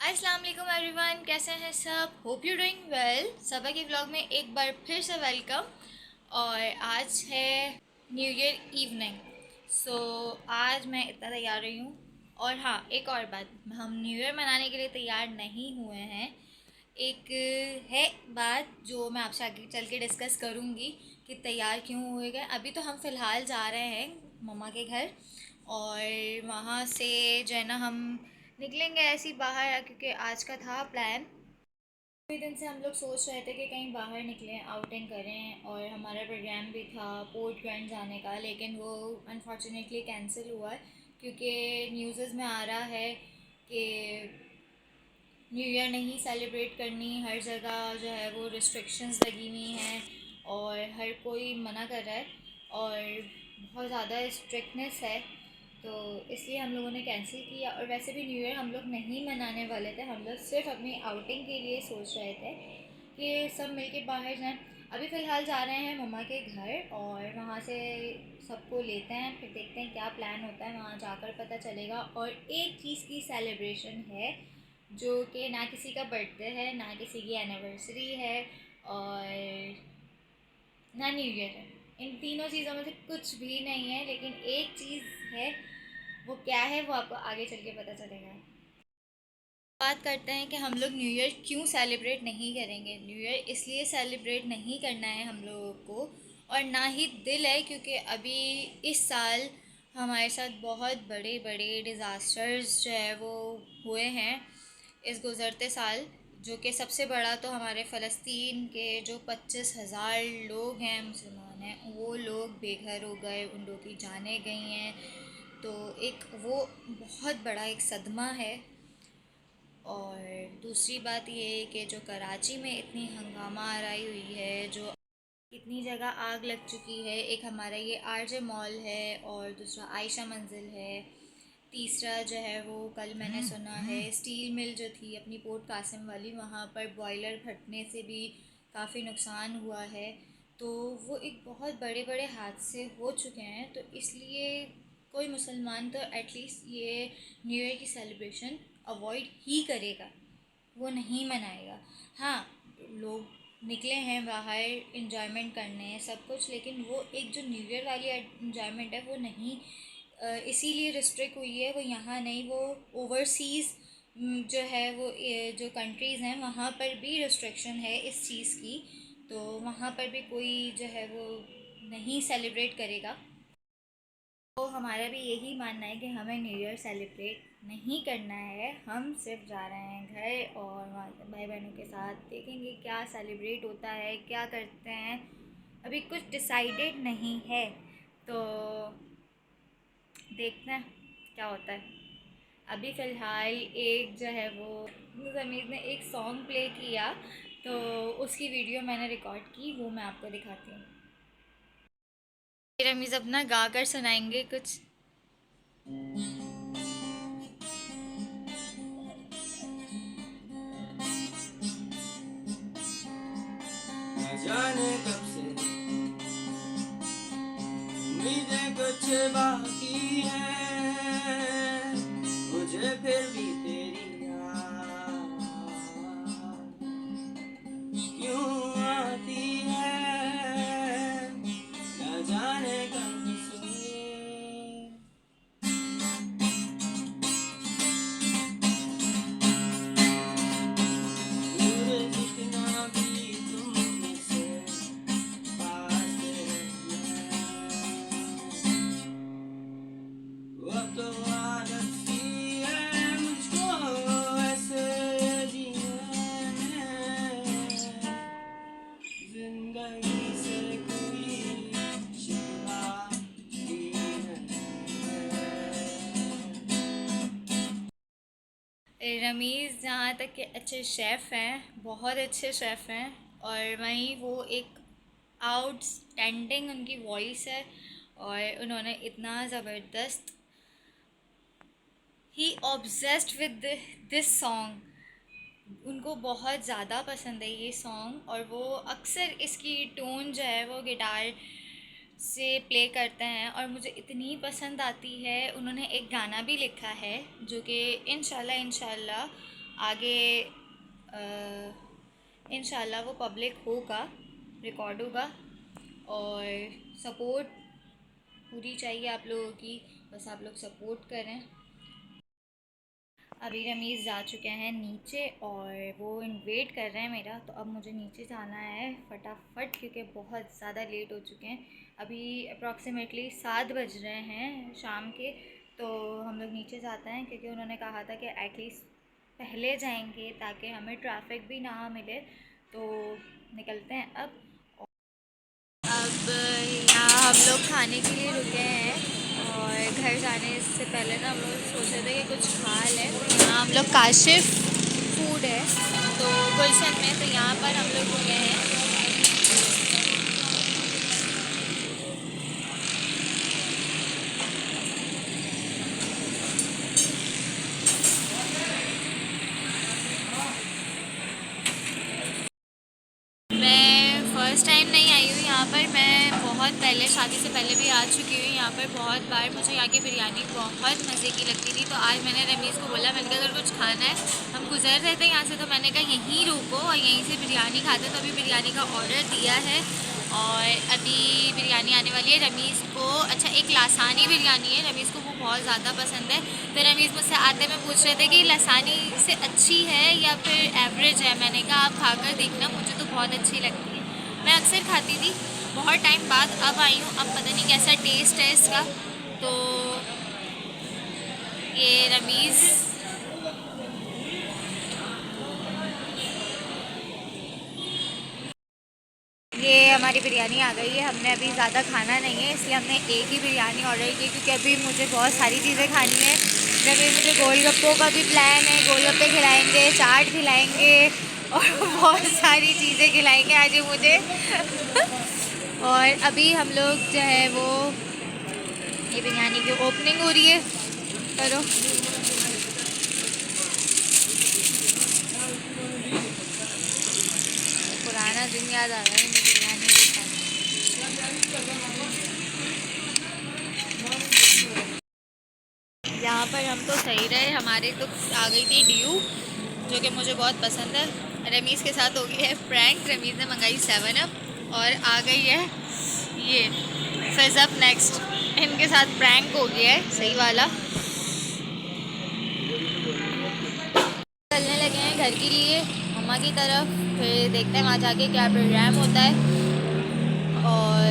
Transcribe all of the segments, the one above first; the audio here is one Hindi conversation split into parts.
अस्सलाम वालेकुम एवरीवन, कैसे हैं सब। Hope you doing well. Saba के व्लॉग में एक बार फिर से वेलकम। और आज है न्यू ईयर इवनिंग। सो आज मैं इतना तैयार रही हूँ। और हाँ, एक और बात, हम न्यू ईयर मनाने के लिए तैयार नहीं हुए हैं। एक है बात जो मैं आपसे आगे चल के डिस्कस करूँगी कि तैयार क्यों हुए गए। अभी तो हम फ़िलहाल जा रहे हैं मम्मा के घर, और वहाँ से जो है ना हम निकलेंगे ऐसे ही बाहर, क्योंकि आज का था प्लान। काफ़ी दिन से हम लोग सोच रहे थे कि कहीं बाहर निकलें, आउटिंग करें, और हमारा प्रोग्राम भी था पोर्ट ब्लेयर जाने का, लेकिन वो अनफॉर्चुनेटली कैंसिल हुआ है क्योंकि न्यूज़ में आ रहा है कि न्यू ईयर नहीं सेलिब्रेट करनी, हर जगह जो है वो रिस्ट्रिक्शंस लगी हुई हैं और हर कोई मना कर रहा है और बहुत ज़्यादा स्ट्रिक्टनेस है। तो इसलिए हम लोगों ने कैंसिल किया। और वैसे भी न्यू ईयर हम लोग नहीं मनाने वाले थे, हम लोग सिर्फ अपनी आउटिंग के लिए सोच रहे थे कि सब मिलके बाहर जाएं। अभी फ़िलहाल जा रहे हैं मम्मा के घर और वहाँ से सबको लेते हैं, फिर देखते हैं क्या प्लान होता है, वहाँ जाकर पता चलेगा। और एक चीज़ की सेलिब्रेशन है जो कि ना किसी का बर्थडे है, ना किसी की एनिवर्सरी है, और ना न्यू ईयर है। इन तीनों चीज़ों में से कुछ भी नहीं है, लेकिन एक चीज़ है। वो क्या है वो आपको आगे चल के पता चलेगा। बात करते हैं कि हम लोग न्यू ईयर क्यों सेलिब्रेट नहीं करेंगे। न्यू ईयर इसलिए सेलिब्रेट नहीं करना है हम लोगों को, और ना ही दिल है, क्योंकि अभी इस साल हमारे साथ बहुत बड़े बड़े डिज़ास्टर्स जो है वो हुए हैं इस गुज़रते साल। जो कि सबसे बड़ा तो हमारे फ़लस्तीन के जो 25,000 लोग हैं, मुसलमान हैं, वो लोग बेघर हो गए, उन लोगों की जानें गई हैं। तो एक वो बहुत बड़ा एक सदमा है। और दूसरी बात ये है कि जो कराची में इतनी हंगामा आराई हुई है, जो इतनी जगह आग लग चुकी है। एक हमारा ये आरजे मॉल है, और दूसरा आयशा मंजिल है, तीसरा जो है वो कल मैंने सुना है स्टील मिल जो थी अपनी पोर्ट कासिम वाली, वहाँ पर बॉयलर फटने से भी काफ़ी नुकसान हुआ है। तो वो एक बहुत बड़े बड़े हादसे हो चुके हैं। तो इसलिए कोई मुसलमान तो एटलीस्ट ये न्यू ईयर की सेलिब्रेशन अवॉइड ही करेगा, वो नहीं मनाएगा। हाँ, लोग निकले हैं बाहर इंजॉयमेंट करने सब कुछ, लेकिन वो एक जो न्यू ईयर वाली इंजॉयमेंट है वो नहीं, इसीलिए रिस्ट्रिक्ट हुई है। वो यहाँ नहीं, वो ओवरसीज़ जो है वो जो कंट्रीज़ हैं वहाँ पर भी रिस्ट्रिक्शन है इस चीज़ की। तो वहाँ पर भी कोई जो है वो नहीं सेलिब्रेट करेगा। तो हमारा भी यही मानना है कि हमें न्यू ईयर सेलिब्रेट नहीं करना है। हम सिर्फ जा रहे हैं घर, और वहाँ भाई बहनों के साथ देखेंगे क्या सेलिब्रेट होता है, क्या करते हैं। अभी कुछ डिसाइडेड नहीं है, तो देखते हैं क्या होता है। अभी फ़िलहाल एक जो है वो जमीज़ ने एक सॉन्ग प्ले किया, तो उसकी वीडियो मैंने रिकॉर्ड की, वो मैं आपको दिखाती हूँ। रमीज़ अपना गा कर सुनाएंगे कुछ। न जाने कब से उम्मीदें कुछ बाकी है, मुझे फिर भी तेरी याद क्यों आती है, न जाने कब से। दूर जितना भी तुम मुझसे पास अब तो आदत सी है मुझको ऐसे जीने में, जिंदगी से कोई शिकवा ही नहीं रमीज़ जहाँ तक के अच्छे शेफ़ हैं, बहुत अच्छे शेफ़ हैं, और वहीं वो एक आउटस्टैंडिंग उनकी वॉइस है। और उन्होंने इतना ज़बरदस्त, ही ऑब्सेस्ड विद दिस सॉन्ग, उनको बहुत ज़्यादा पसंद है ये सॉन्ग। और वो अक्सर इसकी टोन जो है वो गिटार से प्ले करते हैं, और मुझे इतनी पसंद आती है। उन्होंने एक गाना भी लिखा है जो कि इंशाल्लाह इंशाल्लाह आगे इंशाल्लाह वो पब्लिक होगा, रिकॉर्ड होगा। और सपोर्ट पूरी चाहिए आप लोगों की, बस आप लोग सपोर्ट करें। अभी रमीज़ जा चुके हैं नीचे और वो वेट कर रहे हैं मेरा, तो अब मुझे नीचे जाना है फटाफट क्योंकि बहुत ज़्यादा लेट हो चुके हैं। अभी अप्रॉक्सीमेटली 7 बज रहे हैं शाम के। तो हम लोग नीचे जाते हैं क्योंकि उन्होंने कहा था कि एटलीस्ट पहले जाएंगे ताकि हमें ट्रैफिक भी ना मिले। तो निकलते हैं अब यहाँ हम लोग खाने के लिए रुके हैं और घर जाने से पहले ना हम लोग सोच रहे थे कि कुछ खा लें। यहाँ हम लोग काशिफ फूड है तो गुलशन में, तो यहाँ पर हम लोग रुके हैं। मैं फ़र्स्ट टाइम नहीं आई हूँ यहाँ पर, मैं बहुत पहले शादी से पहले भी आ चुकी हूँ यहाँ पर बहुत बार। मुझे यहाँ की बिरयानी बहुत मज़े की लगती थी, तो आज मैंने रमीज़ को बोला, मैंने कहा अगर कुछ खाना है, हम गुजर रहे थे यहाँ से तो मैंने कहा यहीं रुको और यहीं से बिरयानी खाते। तो अभी बिरयानी का ऑर्डर दिया है और अभी बिरयानी आने वाली है रमीज़ को। अच्छा, एक लसानी बिरयानी है, रमीज़ को वो बहुत ज़्यादा पसंद है। तो रमीज़ मुझसे आते में पूछ रहे थे कि लसानी से अच्छी है या फिर एवरेज है। मैंने कहा आप खाकर देखना, मुझे तो बहुत अच्छी लगती है, मैं अक्सर खाती थी। बहुत टाइम बाद अब आई हूँ, अब पता नहीं कैसा टेस्ट है इसका। तो ये रमीज़ ये हमारी बिरयानी आ गई है। हमने अभी ज़्यादा खाना नहीं है इसलिए हमने एक ही बिरयानी ऑर्डर की क्योंकि अभी मुझे बहुत सारी चीज़ें खानी है। जब मुझे गोलगप्पों का भी प्लान है, गोलगप्पे खिलाएंगे, चाट खिलाएंगे और बहुत सारी चीज़ें खिलाएंगे आज ये मुझे और अभी हम लोग जो है वो ये बिरयानी की ओपनिंग हो रही है। करो। पुराना दिन याद आ रहा है मुझे बिरयानी के साथ। यहाँ पर हम तो सही रहे, हमारे तो आ गई थी ड्यू जो कि मुझे बहुत पसंद है। रमीज़ के साथ हो गई है प्रैंक, रमीज़ ने मंगाई 7 अप और आ गई है ये फिज़अप नेक्स्ट। इनके साथ प्रैंक हो गया है सही वाला। चलने लगे हैं घर के लिए मम्मा की तरफ, फिर देखते हैं वहाँ जाके क्या प्रोग्राम होता है। और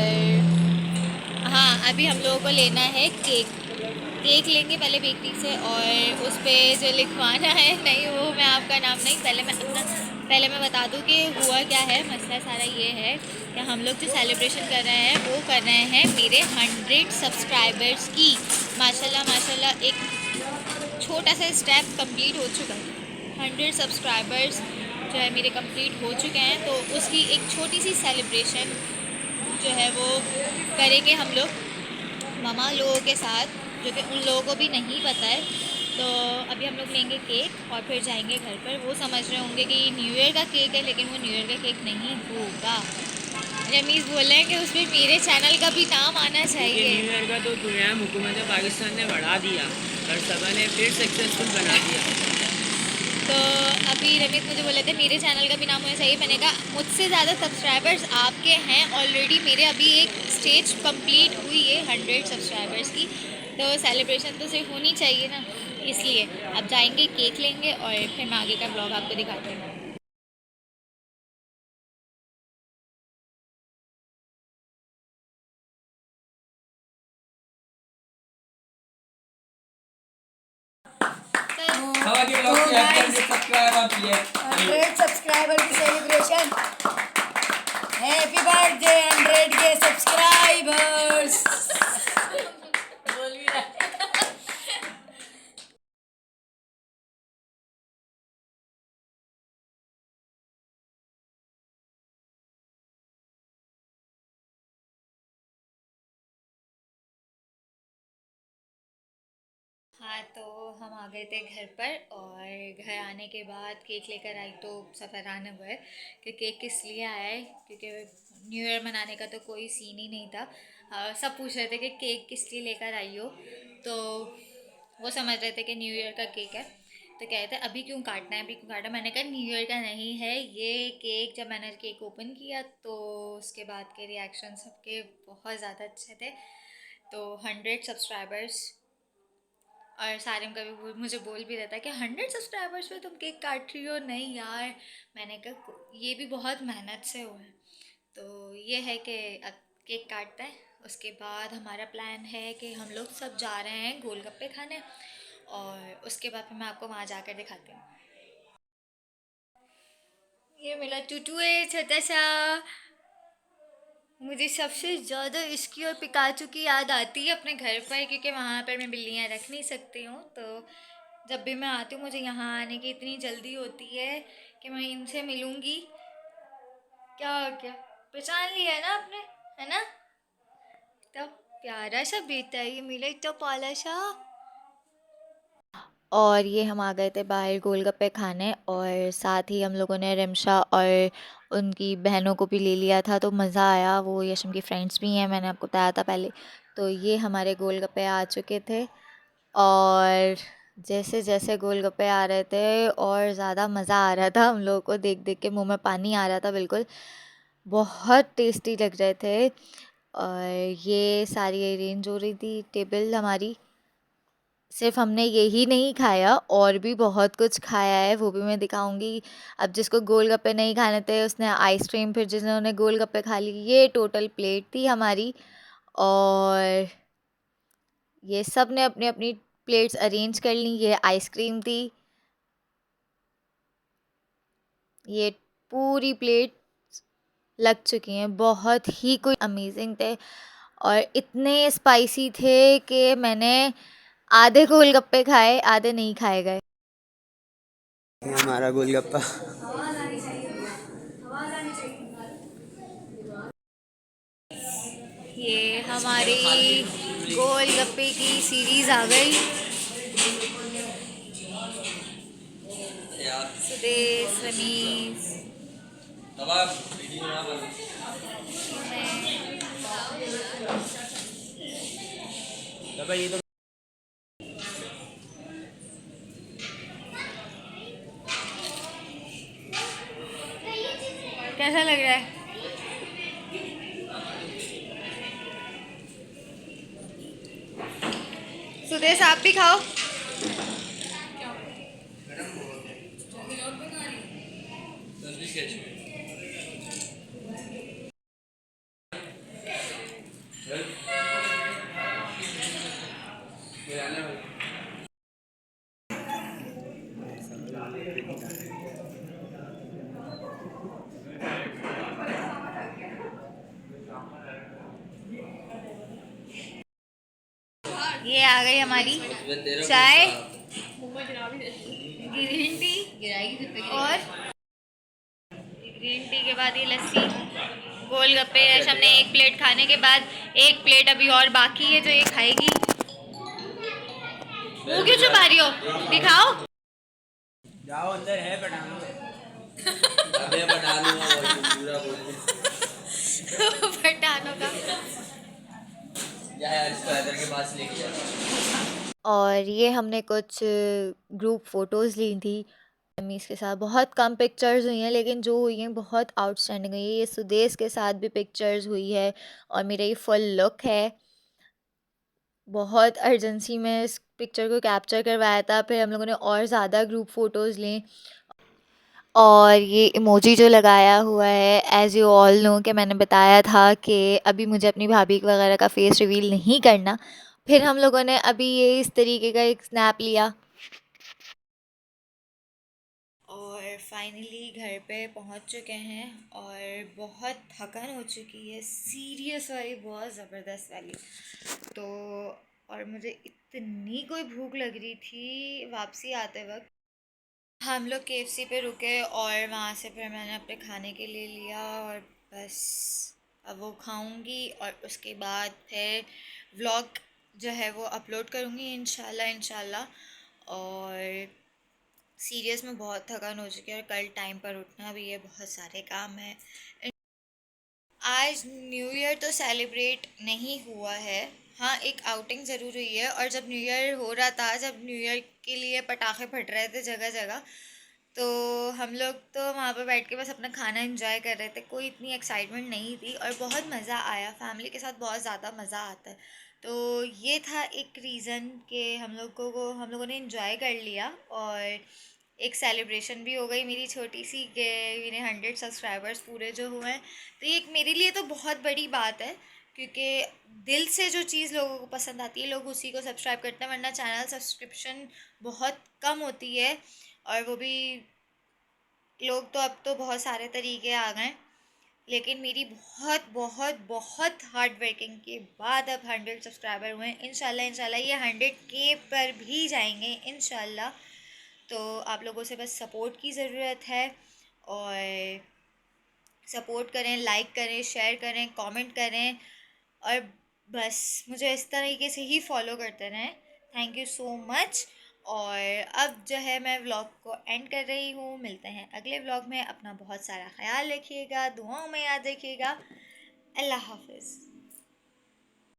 हाँ, अभी हम लोगों को लेना है केक। केक लेंगे पहले बेकरी से और उस पर जो लिखवाना है, नहीं वो मैं आपका नाम नहीं, पहले मैं बता दूँ कि हुआ क्या है। मसला सारा ये है कि हम लोग जो सेलिब्रेशन कर रहे हैं वो कर रहे हैं मेरे 100 सब्सक्राइबर्स की। माशाल्लाह माशाल्लाह, एक छोटा सा स्टेप कंप्लीट हो चुका है। 100 सब्सक्राइबर्स जो है मेरे कंप्लीट हो चुके हैं, तो उसकी एक छोटी सी सेलिब्रेशन जो है वो करेंगे हम लोग मामा लोगों के साथ, जो कि उन लोगों को भी नहीं पता है। तो अभी हम लोग लेंगे केक और फिर जाएंगे घर पर। वो समझ रहे होंगे कि न्यू ईयर का केक है, लेकिन वो न्यू ईयर का केक नहीं होगा। रमीज़ बोल रहे हैं कि उसमें मेरे चैनल का भी नाम आना क्योंकि चाहिए। न्यू ईयर का तो प्रोग्राम हुकूमत पाकिस्तान ने बढ़ा दिया और सभा ने फिर सक्सेसफुल बना दिया। तो अभी रमीज़ मुझे बोले थे मेरे चैनल का भी नाम होना चाहिए। मैंने कहा मुझसे ज़्यादा सब्सक्राइबर्स आपके हैं ऑलरेडी, मेरे अभी एक स्टेज कंप्लीट हुई है 100 सब्सक्राइबर्स की, तो सेलिब्रेशन तो सिर्फ होनी चाहिए ना। इसलिए अब जाएंगे केक लेंगे और फिर मैं आगे का ब्लॉग आपको दिखाती हूँ। सभा के ब्लॉग से सब्सक्राइबर 100 सब्सक्राइबर की सेलिब्रेशन। हैप्पी बर्थडे 100 के सब्सक्राइबर्स। बोल भी रहा है। हाँ, तो हम आ गए थे घर पर और घर आने के बाद केक लेकर आई तो सब हैरान हुए है कि केक किस लिए आया है, क्योंकि न्यू ईयर मनाने का तो कोई सीन ही नहीं था। सब पूछ रहे थे कि केक किस लिए लेकर आई हो, तो वो समझ रहे थे कि न्यू ईयर का केक है। तो कहते थे अभी क्यों काटना है, अभी क्यों काटना है। मैंने कहा न्यू ईयर का नहीं है ये केक। जब मैंने केक ओपन किया तो उसके बाद के रिएक्शन सबके बहुत ज़्यादा अच्छे थे। तो 100 सब्सक्राइबर्स, और सारिम कभी मुझे बोल भी रहता है कि 100 सब्सक्राइबर्स पे तुम केक काट रही हो। नहीं यार, मैंने कहा ये भी बहुत मेहनत से हुआ है। तो ये है कि अब केक काटते हैं, उसके बाद हमारा प्लान है कि हम लोग सब जा रहे हैं गोलगप्पे खाने, और उसके बाद फिर मैं आपको वहाँ जाकर दिखाती हूँ। ये मेरा टूटू है छोटा सा। मुझे सबसे ज़्यादा इसकी और पिकाचू की याद आती है अपने घर पर, क्योंकि वहाँ पर मैं बिल्लियाँ रख नहीं सकती हूँ। तो जब भी मैं आती हूँ मुझे यहाँ आने की इतनी जल्दी होती है कि मैं इनसे मिलूँगी। क्या हो गया, पहचान लिया है ना आपने, है ना? तो प्यारा सा बेटा है ये मेरा, इतना पाला सा। और ये हम आ गए थे बाहर गोलगप्पे खाने, और साथ ही हम लोगों ने रिमशा और उनकी बहनों को भी ले लिया था, तो मज़ा आया। वो यशम की फ्रेंड्स भी हैं, मैंने आपको बताया था पहले। तो ये हमारे गोलगप्पे आ चुके थे, और जैसे जैसे गोलगप्पे आ रहे थे और ज़्यादा मज़ा आ रहा था। हम लोगों को देख देख के मुंह में पानी आ रहा था बिल्कुल, बहुत टेस्टी लग रहे थे। और ये सारी अरेंज हो रही थी टेबल हमारी। सिर्फ हमने यही नहीं खाया, और भी बहुत कुछ खाया है, वो भी मैं दिखाऊंगी। अब जिसको गोलगप्पे नहीं खाने थे उसने आइसक्रीम, फिर जिन्होंने गोलगप्पे खा ली, ये टोटल प्लेट थी हमारी। और ये सब ने अपनी अपनी प्लेट्स अरेंज कर ली। ये आइसक्रीम थी, ये पूरी प्लेट लग चुकी हैं। बहुत ही कोई अमेजिंग थे, और इतने स्पाइसी थे कि मैंने आधे गोलगप्पे खाए, आधे नहीं खाए गए। हमारा गोलगप्पा। ये हमारी गोलगप्पे की सीरीज आ गई। सुदेश, रमीज, ये तो कैसा लग रहा है? सुदेश आप भी खाओ। ये आ गई हमारी चाय, ग्रीन टी, और ग्रीन टी के बाद ये लस्सी। गोलगप्पे रेशम ने एक प्लेट खाने के बाद एक प्लेट अभी और बाकी है जो ये खाएगी। वो क्यों छुपा रही हो, दिखाओ। जाओ अंदर है पठान। अबे बना लूंगा पूरा बोल पठानों का। जा यार इसको हैदर के पास लेके जा। और ये हमने कुछ ग्रुप फ़ोटोज़ ली थी मम्मीज़ के साथ। बहुत कम पिक्चर्स हुई हैं, लेकिन जो हुई हैं बहुत आउटस्टैंडिंग हुई है। ये सुदेश के साथ भी पिक्चर्स हुई है, और मेरा ये फुल लुक है। बहुत अर्जेंसी में इस पिक्चर को कैप्चर करवाया था, फिर हम लोगों ने और ज़्यादा ग्रुप फ़ोटोज़ ली। और ये इमोजी जो लगाया हुआ है, एज़ यू ऑल नो कि मैंने बताया था कि अभी मुझे अपनी भाभी वगैरह का फेस रिवील नहीं करना। फिर हम लोगों ने अभी ये इस तरीके का एक स्नैप लिया, और फाइनली घर पे पहुंच चुके हैं, और बहुत थकान हो चुकी है, सीरियस वाली, बहुत ज़बरदस्त वाली। तो और मुझे इतनी कोई भूख लग रही थी वापसी आते वक्त। हम लोग केएफसी पे रुके, और वहाँ से फिर मैंने अपने खाने के लिए लिया, और बस अब वो खाऊंगी, और उसके बाद फिर व्लॉग जो है वो अपलोड करूँगी इंशाल्लाह। और सीरियस में बहुत थकान हो चुकी है, और कल टाइम पर उठना भी है, बहुत सारे काम हैं। आज न्यू ईयर तो सेलिब्रेट नहीं हुआ है हाँ, एक आउटिंग ज़रूर हुई है। और जब न्यू ईयर हो रहा था, जब न्यू ईयर के लिए पटाखे फट रहे थे जगह जगह, तो हम लोग तो वहाँ पर बैठ के बस अपना खाना एंजॉय कर रहे थे। कोई इतनी एक्साइटमेंट नहीं थी और बहुत मज़ा आया। फैमिली के साथ बहुत ज़्यादा मज़ा आता है। तो ये था एक रीज़न कि हम लोगों ने एंजॉय कर लिया। और एक सेलिब्रेशन भी हो गई मेरी छोटी सी, कि मेरे 100 सब्सक्राइबर्स पूरे जो हुए हैं। तो ये एक मेरे लिए तो बहुत बड़ी बात है, क्योंकि दिल से जो चीज़ लोगों को पसंद आती है लोग उसी को सब्सक्राइब करते हैं, वरना चैनल सब्सक्रिप्शन बहुत कम होती है। और वो भी लोग तो अब तो बहुत सारे तरीके आ गए, लेकिन मेरी बहुत बहुत बहुत हार्ड वर्किंग के बाद अब 100 सब्सक्राइबर हुए हैं। इंशाल्लाह ये 100K पर भी जाएंगे इंशाल्लाह। तो आप लोगों से बस सपोर्ट की ज़रूरत है। और सपोर्ट करें, लाइक करें, शेयर करें, कमेंट करें। और बस मुझे इस तरीके से ही फॉलो करते रहें। Thank you so much. और अब जो है मैं व्लॉग को एंड कर रही हूँ। मिलते हैं अगले व्लॉग में। अपना बहुत सारा ख्याल रखिएगा, दुआओं में याद रखिएगा। अल्लाह हाफिज़।